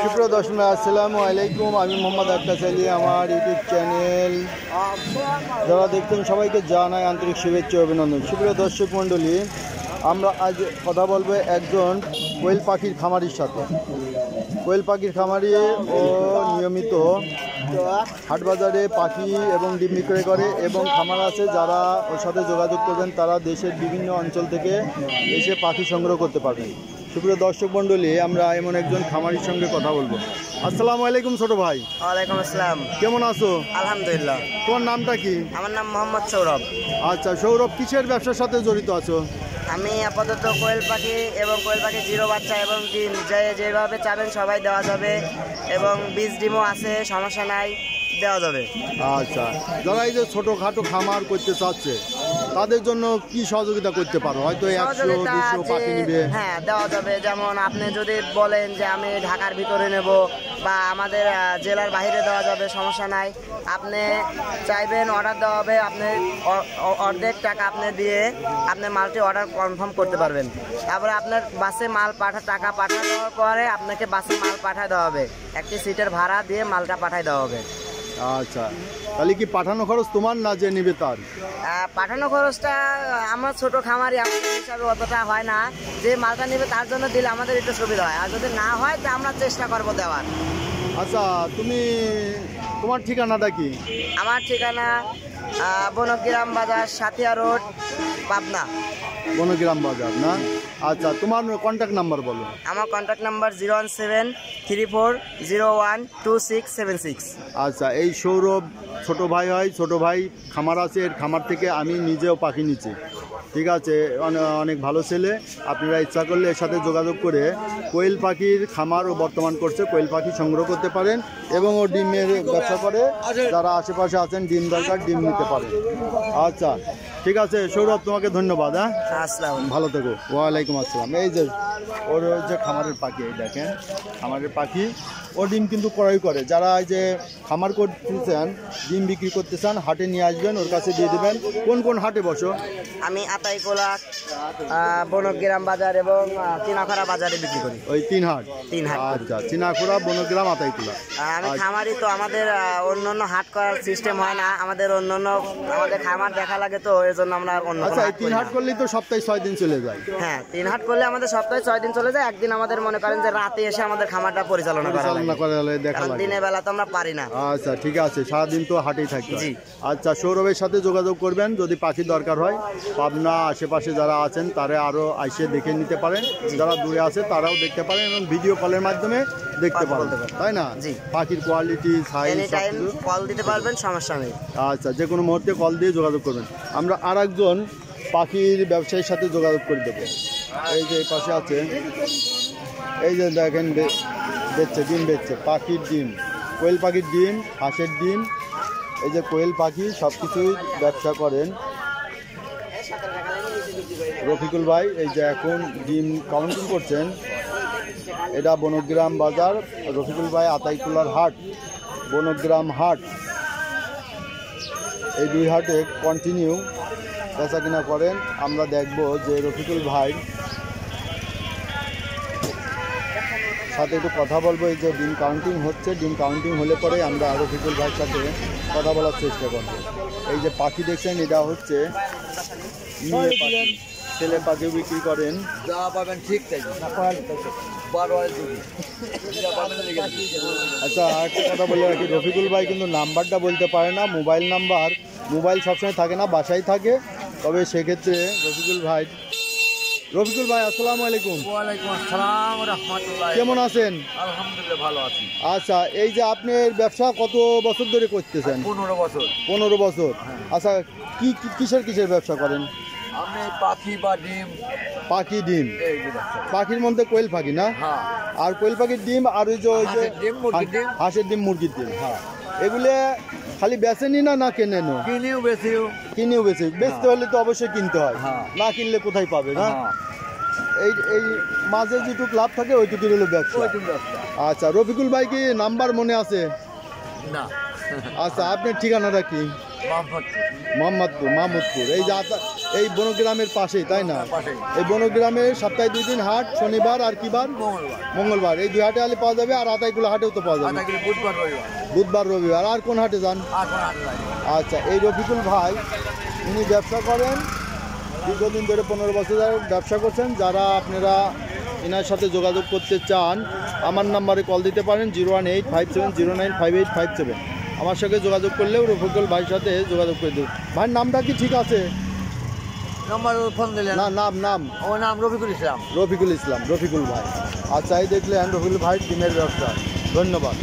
সুপ্রিয় দর্শক, আসসালামু আলাইকুম। আমি মোহাম্মদ আক্তার আলী, আমার ইউটিউব চ্যানেল যারা দেখতেন সবাইকে জানাই আন্তরিক শুভেচ্ছা অভিনন্দন। সুপ্রিয় দর্শক মণ্ডলী, আমরা আজ কথা বলবো একজন কোয়েল পাখির খামারির সাথে। কোয়েল পাখির খামারি ও নিয়মিত হাটবাজারে পাখি এবং ডিম বিক্রয় করে এবং খামার আছে। যারা ওর সাথে যোগাযোগ করবেন তারা দেশের বিভিন্ন অঞ্চল থেকে এসে পাখি সংগ্রহ করতে পারবেন। সুপ্রিয় দর্শক মণ্ডলী, আমরা এমন একজন খামারির সঙ্গে কথা বলবো। আসসালামু আলাইকুম ছোট ভাই। ওয়ালাইকুম আসসালাম। কেমন আছো? আলহামদুলিল্লাহ। তোমার নামটা কি? আমার নাম মোহাম্মদ সৌরভ। আচ্ছা সৌরভ, কিসের ব্যবসার সাথে জড়িত আছো? আমি আপাতত কোয়েল পাখি এবং কোয়েল পাখি জিরো বাচ্চা এবং ডিম যেভাবে চাবেন সবাই দেওয়া যাবে এবং বীজ ডিমও আছে, সমস্যা নাই, দেওয়া যাবে। আচ্ছা, যারা এই যে ছোটোখাটো খামার করতে চাচ্ছে তাদের জন্য কি সহযোগিতা করতে পারো? হয়তো 100-200 পাখি নিবে। হ্যাঁ, দেওয়া যাবে। যেমন আপনি যদি বলেন যে আমি ঢাকার ভিতরে নেব বা আমাদের জেলার বাইরে দেওয়া যাবে, সমস্যা নাই। আপনি চাইবেন অর্ডার দেওয়া হবে, আপনি অর্ধেক টাকা আপনি দিয়ে আপনি মালটি অর্ডার কনফার্ম করতে পারবেন। তারপরে আপনার বাসে মাল টাকা পাঠা দেওয়ার পরে আপনাকে বাসে মাল পাঠায় দেওয়া হবে, একটি সিটের ভাড়া দিয়ে মালটা পাঠায় দেওয়া হবে। আচ্ছা, তাহলে কি পাঠানো খরচ তোমার না যে নিবে তার? পাঠানো খরচটা আমার ছোট খামারি, আমাদের হিসাবে অতটা হয় না। যে মালটা নেবে তার জন্য দিলে আমাদের একটু সুবিধা হয়, আর যদি না হয় তা আমরা চেষ্টা করবো দেওয়ার। আচ্ছা, তোমার ঠিকানাটা কি? আমার ঠিকানা বনগ্রাম বাজার, সাথিয়া রোড, পাবনা। বনগ্রাম বাজার না? আচ্ছা, তোমার কন্ট্যাক্ট নাম্বার বলো। আমার কন্ট্যাক্ট নাম্বার 01734012676। আচ্ছা, এই সৌরভ ছোট ভাই হয়, ছোট ভাই খামার আছে। এর খামার থেকে আমি নিজেও পাখি নিচ্ছি। ঠিক আছে, অনেক ভালো ছেলে। আপনারা ইচ্ছা করলে এর সাথে যোগাযোগ করে কোয়েল পাখির খামারও বর্তমান করছে, কোয়েল পাখি সংগ্রহ করতে পারেন এবং ও ডিমের ব্যবসা করে। যারা আশেপাশে আছেন, ডিম দরকার, ডিম নিতে পারেন। আচ্ছা ঠিক আছে সৌরভ, তোমাকে ধন্যবাদ। হ্যাঁ, আসসালাম, ভালো থেকো। ওয়ালাইকুম আসসালাম। এই যে ওর যে খামারের পাখি, এই দেখেন খামারের পাখি, ও ডিম কিন্তু ক্রয় করে। যারা এই যে খামার করতে চান, ডিম বিক্রি করতে চান, হাটে নিয়ে আসবেন, ওর কাছে দিয়ে দেবেন। কোন কোন হাটে বসো? আমি আতাইকোলা, বনগ্রাম বাজার এবং চিনাখরা বাজারে বিক্রি করি। ওই তিন হাট? আচ্ছা, চিনাখরা, বনগ্রাম, আতাইকোলা। আমি খামারি তো, আমাদের অন্যান্য হাট করার সিস্টেম হয় না। আমাদের আমাদের খামার দেখা লাগে, তো এই জন্য আমরা অন্য। আচ্ছা, এই 3 হাট করলেই তো সপ্তাহে 6 দিন চলে যায়? হ্যাঁ, 3 হাট করলে আমাদের সপ্তাহে 6 দিন চলে যায়। একদিন আমাদের মনে করেন যে রাতে এসে আমাদের খামারটা পরিচালনা করা লাগে, কারণ দিনের বেলা তো আমরা পারি না। আচ্ছা ঠিক আছে, সারাদিন তো হাটেই থাকবে। আচ্ছা, সৌরভের সাথে যোগাযোগ করবেন যদি পাখি দরকার হয়। পাবনা আশেপাশে যারা আছেন তারা আরও এসে দেখে নিতে পারেন, যারা দূরে আছে তারাও দেখতে পারেন এবং ভিডিও কলের মাধ্যমে দেখতে পারেন, তাই না? পাখির কোয়ালিটি, সাইজ, কল দিতে পারবেন, সমস্যা নেই। আচ্ছা, যে কোনো মুহূর্তে কল দিয়ে যোগাযোগ করবেন। আমরা আর একজন পাখির ব্যবসায়ীর সাথে যোগাযোগ করে দেবো। এই যে পাশে আছে, এই যে দেখেন বেচছে, ডিম বেচছে, পাখির ডিম, কোয়েল পাখির ডিম, হাঁসের ডিম। এই যে কোয়েল পাখি সব কিছুই ব্যবসা করেন রফিকুল ভাই। এই যে এখন ডিম কাউন্টিং করছেন। এটা বনগ্রাম বাজার, রফিকুল ভাই আতাইকুলার হাট, বনগ্রাম হাট, এই 2 হাটে কন্টিনিউ বেচা কিনা করেন। আমরা দেখব যে রফিকুল ভাই সাথে একটু কথা বলবো। এই যে ডিম কাউন্টিং হচ্ছে, ডিম কাউন্টিং হলে পরে আমরা রফিকুল ভাইয়ের সাথে কথা বলার চেষ্টা করব। এই যে পাখি দেখছেন, এটা হচ্ছে মেয়ে পাখি, ছেলে পাখি বিক্রি করেন। আচ্ছা, একটা কথা বলে রাখি, রফিকুল ভাই কিন্তু নাম্বারটা বলতে পারে না, মোবাইল সবসময় থাকে না, বাসায় থাকে। তবে সেক্ষেত্রে রফিকুল ভাই আসসালামু আলাইকুম। ওয়ালাইকুম আসসালাম রাহমাতুল্লাহ। কেমন আছেন? আলহামদুলিল্লাহ, ভালো আছি। আচ্ছা, এই যে আপনার ব্যবসা কত বছর ধরে করতেছেন? 15 বছর। 15 বছর। আচ্ছা, কিসের ব্যবসা করেন? আমি পাখি বা ডিম। পাখি, ডিম। পাখির মধ্যে কোয়েল পাখি না? হ্যাঁ। আর কোয়েল পাখির ডিম, আর ওই যে হাঁসের ডিম, মুরগির ডিম। হ্যাঁ, এগুলো খালি বেচেনি না কেনেন? কিনেও বেচতে হলে তো অবশ্যই কিনতে হয়, না কিনলে কোথায় পাবে না? এই মাঝে যেটুকু লাভ থাকে ওইটুকু হলো ব্যবসা। আচ্ছা, রফিকুল ভাই কি নাম্বার মনে আছে? না। আচ্ছা, আপনার ঠিকানাটা কি? মোহাম্মদপুর। এই যে এই বনগ্রামের পাশেই, তাই না? পাশেই। এই বনগ্রামে সপ্তাহে 2 দিন হাট, শনিবার আর কি বার? মঙ্গলবার। মঙ্গলবার। এই 2 হাটে আলে পাওয়া যাবে, আর আতাইকুলো হাটেও তো পাওয়া যাবে। আধা কিলো বুধবার রবিবার। বুধবার রবিবার। আর কোন হাটে যান? আর কোনো হাট নাই। আচ্ছা, এই রফিকুল ভাই উনি ব্যবসা করেন দীর্ঘদিন ধরে, 15 বছর ধরে ব্যবসা করছেন। যারা আপনারা এনার সাথে যোগাযোগ করতে চান আমার নাম্বারে কল দিতে পারেন 01857095857। আমার সঙ্গে যোগাযোগ করলেও রফিকুল ভাইয়ের সাথে যোগাযোগ করে দেবেন। ভাইয়ের নামটা কি ঠিক আছে? নম্বর ফোন দিলেন? না, নাম ও নাম রফিকুল ইসলাম। রফিকুল ইসলাম, রফিকুল ভাই। আচ্ছা, এই দেখলেন রফিকুল ভাই ডিমের ব্যবসা। ধন্যবাদ।